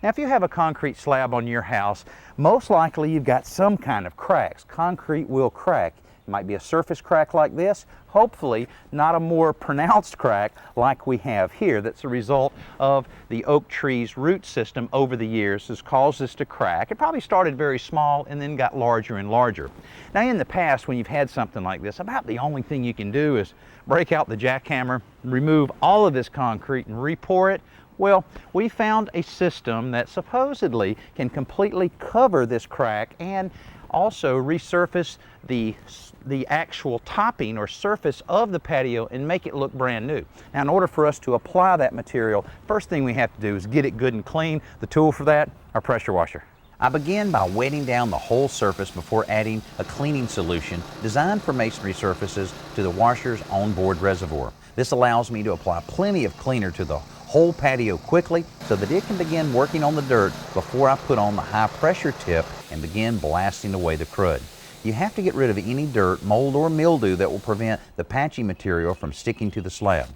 Now, if you have a concrete slab on your house, most likely you've got some kind of cracks. Concrete will crack. It might be a surface crack like this, hopefully not a more pronounced crack like we have here. That's a result of the oak tree's root system over the years has caused this to crack. It probably started very small and then got larger and larger. Now, in the past, when you've had something like this, about the only thing you can do is break out the jackhammer, remove all of this concrete and re-pour it. Well, we found a system that supposedly can completely cover this crack and also resurface the actual topping or surface of the patio and make it look brand new. Now, in order for us to apply that material, first thing we have to do is get it good and clean. The tool for that, our pressure washer. I begin by wetting down the whole surface before adding a cleaning solution designed for masonry surfaces to the washer's onboard reservoir. This allows me to apply plenty of cleaner to the whole patio quickly so that it can begin working on the dirt before I put on the high pressure tip and begin blasting away the crud. You have to get rid of any dirt, mold, or mildew that will prevent the patching material from sticking to the slab.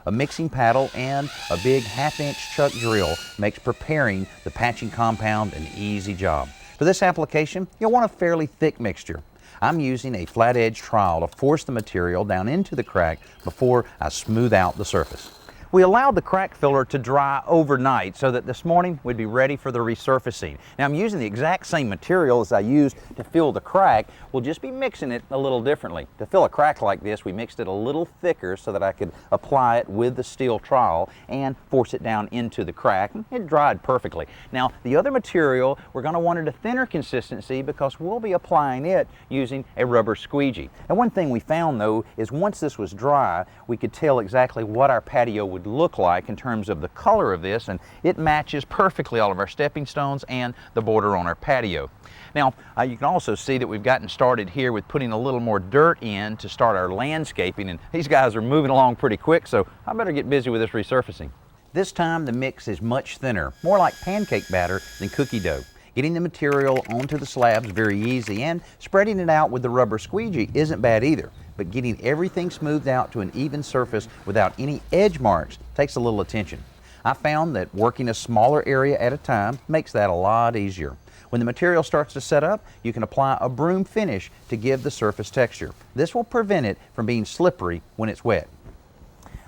A mixing paddle and a big 1/2-inch chuck drill makes preparing the patching compound an easy job. For this application, you'll want a fairly thick mixture. I'm using a flat edge trowel to force the material down into the crack before I smooth out the surface. We allowed the crack filler to dry overnight so that this morning we'd be ready for the resurfacing. Now, I'm using the exact same material as I used to fill the crack. We'll just be mixing it a little differently. To fill a crack like this, we mixed it a little thicker so that I could apply it with the steel trowel and force it down into the crack. It dried perfectly. Now, the other material, we're going to want it a thinner consistency because we'll be applying it using a rubber squeegee. And one thing we found, though, is once this was dry, we could tell exactly what our patio would look like in terms of the color of this, and it matches perfectly all of our stepping stones and the border on our patio. Now, you can also see that we've gotten started here with putting a little more dirt in to start our landscaping, and these guys are moving along pretty quick, so I better get busy with this resurfacing. This time the mix is much thinner, more like pancake batter than cookie dough. Getting the material onto the slabs is very easy, and spreading it out with the rubber squeegee isn't bad either. But getting everything smoothed out to an even surface without any edge marks takes a little attention. I found that working a smaller area at a time makes that a lot easier. When the material starts to set up, you can apply a broom finish to give the surface texture. This will prevent it from being slippery when it's wet.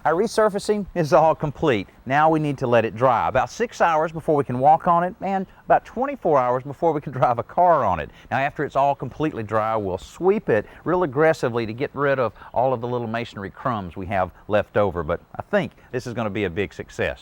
Our resurfacing is all complete. Now we need to let it dry. About 6 hours before we can walk on it, and about 24 hours before we can drive a car on it. Now, after it's all completely dry, we'll sweep it real aggressively to get rid of all of the little masonry crumbs we have left over. But I think this is going to be a big success.